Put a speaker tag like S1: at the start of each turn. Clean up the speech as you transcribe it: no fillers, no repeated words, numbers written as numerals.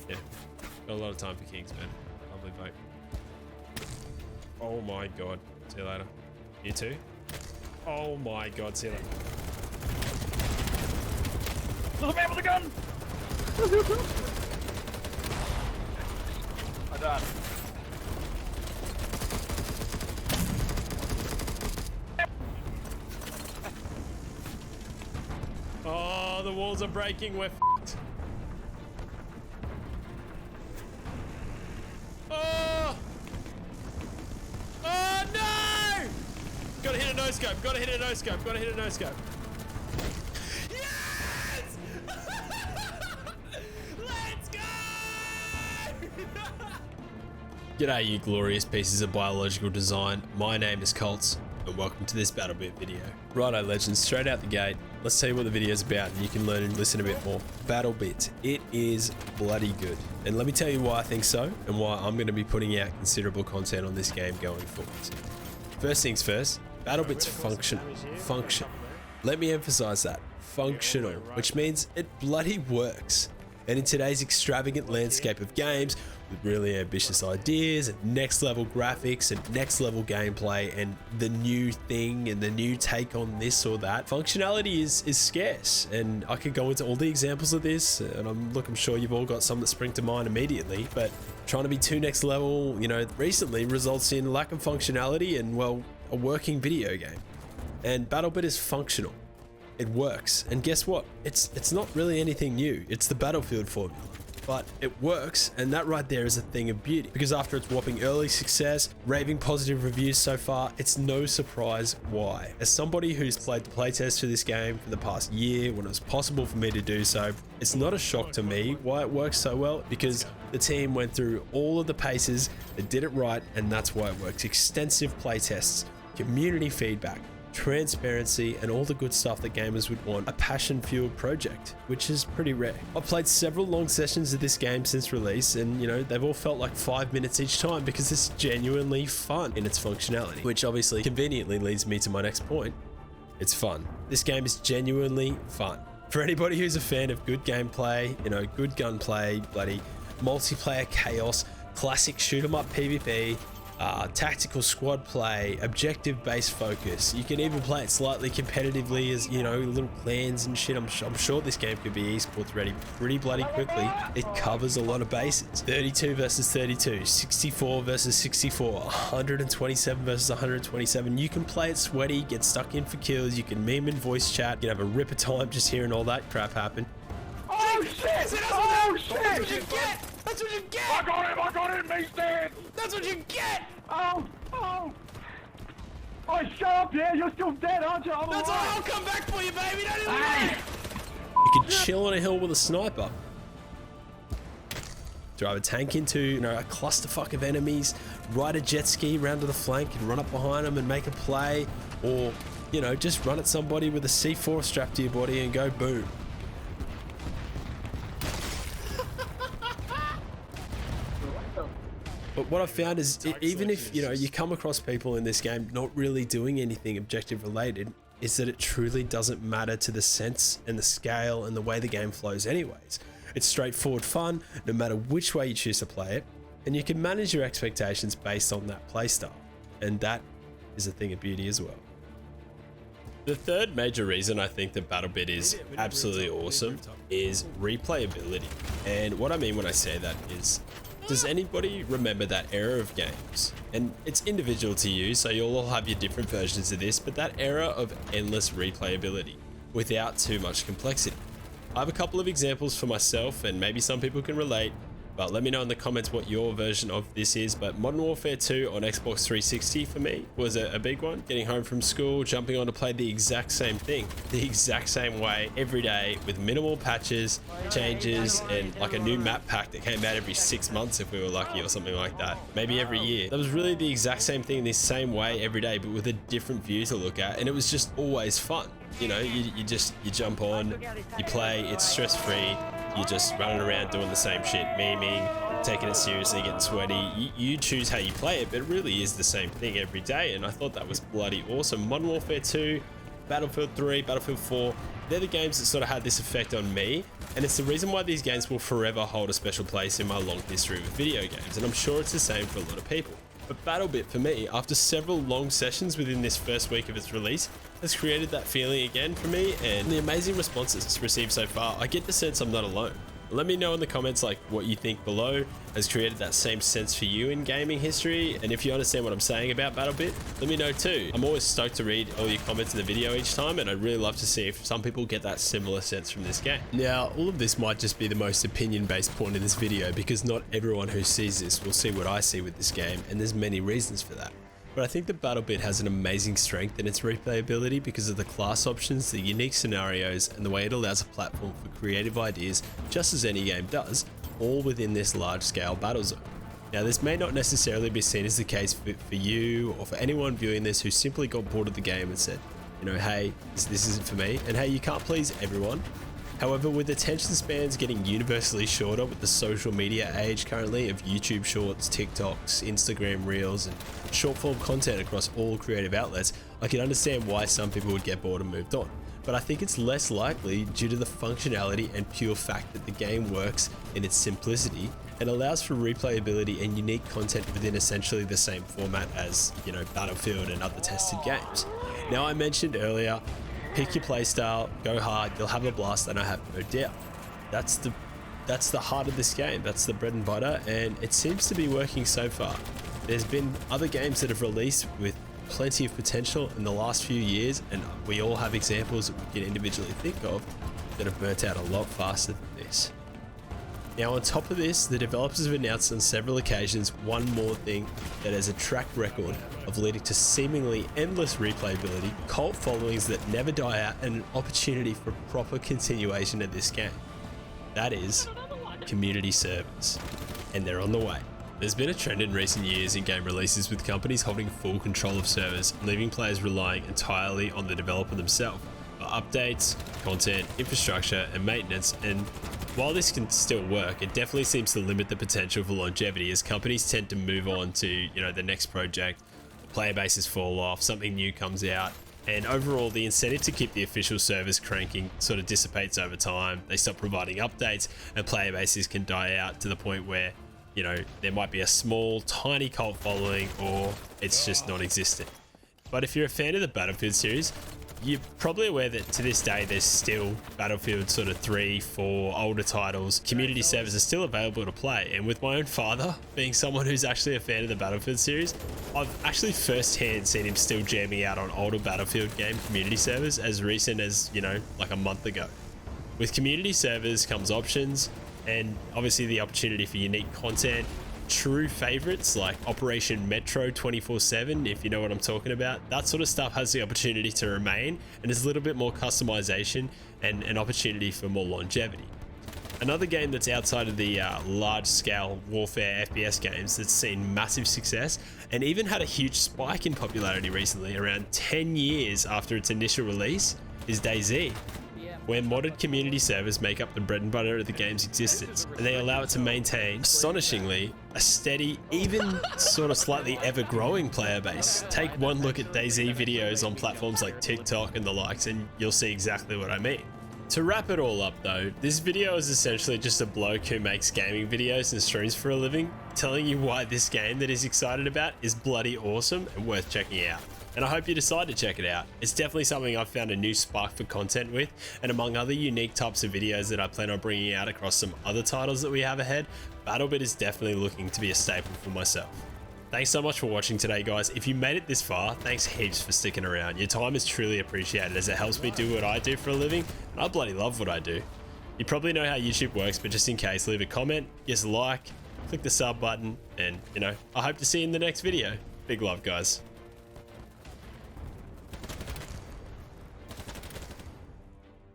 S1: Yeah, got a lot of time for Kings, man. Lovely vote. Oh my god. See you later. You too? Oh my god, see you later.
S2: There's a man with a gun! I died.
S1: Oh, the walls are breaking. We're f***ed. Oh! Oh no! Gotta hit a no scope. Gotta hit a no scope. Gotta hit a no scope. Yes! Let's go! G'day, you glorious pieces of biological design. My name is Coltz, and welcome to this Battlebit video. Righto, legends, straight out the gate, let's tell you what the video is about, and you can learn and listen a bit more. Battlebit, it is bloody good. And let me tell you why I think so, and why I'm going to be putting out considerable content on this game going forward. First things first, Battlebit's functional. Let me emphasize that. Functional, which means it bloody works. And in today's extravagant landscape of games, with really ambitious ideas and next level graphics and next level gameplay and the new thing and the new take on this or that, functionality is scarce. And I could go into all the examples of this, and I'm sure you've all got some that spring to mind immediately, but trying to be too next level, you know, recently results in lack of functionality and, well, a working video game. And Battlebit is functional. It works, and guess what? It's not really anything new. It's the Battlefield formula, but it works, and that right there is a thing of beauty. Because after its whopping early success, raving positive reviews so far, it's no surprise why. As somebody who's played the playtest for this game for the past year, when it was possible for me to do so, it's not a shock to me why it works so well, because the team went through all of the paces, they did it right, and that's why it works. Extensive playtests, community feedback, transparency, and all the good stuff that gamers would want. A passion-fueled project, which is pretty rare. I've played several long sessions of this game since release, and you know, they've all felt like 5 minutes each time because it's genuinely fun in its functionality, which obviously conveniently leads me to my next point. It's fun. This game is genuinely fun. For anybody who's a fan of good gameplay, you know, good gunplay, bloody multiplayer chaos, classic shoot 'em up PvP, tactical squad play, objective-based focus. You can even play it slightly competitively as, you know, little clans and shit. I'm sure this game could be esports ready pretty bloody quickly. It covers a lot of bases. 32 versus 32, 64 versus 64, 127 versus 127. You can play it sweaty, get stuck in for kills. You can meme and voice chat. You can have a ripper time just hearing all that crap happen.
S2: Oh shit! Oh shit!
S1: That's what you get! That's what you get!
S2: I got him, he's dead!
S1: That's what you get!
S2: Oh! Oh, shut up, yeah, you're still dead, aren't you? I'm
S1: That's all,
S2: alive.
S1: I'll come back for you, baby! Don't even
S2: Hey.
S1: You can chill on a hill with a sniper. Drive a tank into, you know, a clusterfuck of enemies, ride a jet ski round to the flank and run up behind them and make a play, or, you know, just run at somebody with a C4 strapped to your body and go boom. But what I've found is, even if, you know, you come across people in this game not really doing anything objective related, is that it truly doesn't matter to the sense and the scale and the way the game flows anyways. It's straightforward fun, no matter which way you choose to play it, and you can manage your expectations based on that playstyle. And that is a thing of beauty as well. The third major reason I think that Battlebit is absolutely awesome is replayability. And what I mean when I say that is, does anybody remember that era of games? And it's individual to you, so you'll all have your different versions of this, but that era of endless replayability without too much complexity. I have a couple of examples for myself, and maybe some people can relate, but let me know in the comments what your version of this is. But Modern Warfare 2 on Xbox 360 for me was a big one. Getting home from school, jumping on to play the exact same thing, the exact same way every day with minimal patches, changes, and like a new map pack that came out every 6 months if we were lucky or something like that. Maybe every year. That was really the exact same thing the same way every day, but with a different view to look at. And it was just always fun. You know, you jump on, you play, it's stress-free. You're just running around doing the same shit, memeing, taking it seriously, getting sweaty. You choose how you play it, but it really is the same thing every day, and I thought that was bloody awesome. Modern Warfare 2, Battlefield 3, Battlefield 4, They're the games that sort of had this effect on me, and it's the reason why these games will forever hold a special place in my long history with video games, and I'm sure it's the same for a lot of people. But Battlebit, for me, after several long sessions within this first week of its release, has created that feeling again for me, and the amazing responses it's received so far, I get the sense I'm not alone. Let me know in the comments like what you think below has created that same sense for you in gaming history, and if you understand what I'm saying about Battlebit, let me know too. I'm always stoked to read all your comments in the video each time, and I'd really love to see if some people get that similar sense from this game. Now, all of this might just be the most opinion-based point in this video, because not everyone who sees this will see what I see with this game, and there's many reasons for that. But I think that Battlebit has an amazing strength in its replayability because of the class options, the unique scenarios, and the way it allows a platform for creative ideas, just as any game does, all within this large-scale battle zone. Now, this may not necessarily be seen as the case for you or for anyone viewing this who simply got bored of the game and said, you know, hey, this isn't for me, and hey, you can't please everyone. However, with attention spans getting universally shorter with the social media age currently of YouTube Shorts, TikToks, Instagram Reels, and short form content across all creative outlets, I can understand why some people would get bored and moved on. But I think it's less likely due to the functionality and pure fact that the game works in its simplicity and allows for replayability and unique content within essentially the same format as, you know, Battlefield and other tested games. Now, I mentioned earlier, pick your playstyle, go hard, you'll have a blast, and I have no doubt. That's the heart of this game, that's the bread and butter, and it seems to be working so far. There's been other games that have released with plenty of potential in the last few years, and we all have examples that we can individually think of that have burnt out a lot faster than this. Now, on top of this, the developers have announced on several occasions one more thing that has a track record of leading to seemingly endless replayability, cult followings that never die out, and an opportunity for proper continuation of this game. That is community servers, and they're on the way. There's been a trend in recent years in game releases with companies holding full control of servers, leaving players relying entirely on the developer themselves for updates, content, infrastructure, and maintenance. And while this can still work, it definitely seems to limit the potential for longevity as companies tend to move on to, you know, the next project, the player bases fall off, something new comes out, and overall the incentive to keep the official servers cranking sort of dissipates over time. They stop providing updates, and player bases can die out to the point where, you know, there might be a small, tiny cult following, or it's just non-existent. But if you're a fan of the Battlefield series, you're probably aware that to this day there's still Battlefield sort of 3, 4 older titles. Community servers are still available to play, and with my own father being someone who's actually a fan of the Battlefield series, I've actually firsthand seen him still jamming out on older Battlefield game community servers as recent as, you know, like a month ago. With community servers comes options, and obviously the opportunity for unique content, true favorites like Operation Metro 24/7, if you know what I'm talking about. That sort of stuff has the opportunity to remain, and there's a little bit more customization and an opportunity for more longevity. Another game that's outside of the large-scale warfare FPS games that's seen massive success and even had a huge spike in popularity recently, around 10 years after its initial release, is DayZ, where modded community servers make up the bread and butter of the game's existence, and they allow it to maintain, astonishingly, a steady, even sort of slightly ever-growing player base. Take one look at DayZ videos on platforms like TikTok and the likes, and you'll see exactly what I mean. To wrap it all up though, this video is essentially just a bloke who makes gaming videos and streams for a living, telling you why this game that he's excited about is bloody awesome and worth checking out. And I hope you decide to check it out. It's definitely something I've found a new spark for content with, and among other unique types of videos that I plan on bringing out across some other titles that we have ahead, Battlebit is definitely looking to be a staple for myself. Thanks so much for watching today, guys. If you made it this far, thanks heaps for sticking around. Your time is truly appreciated as it helps me do what I do for a living, and I bloody love what I do. You probably know how YouTube works, but just in case, leave a comment, give us a like, click the sub button, and, you know, I hope to see you in the next video. Big love, guys.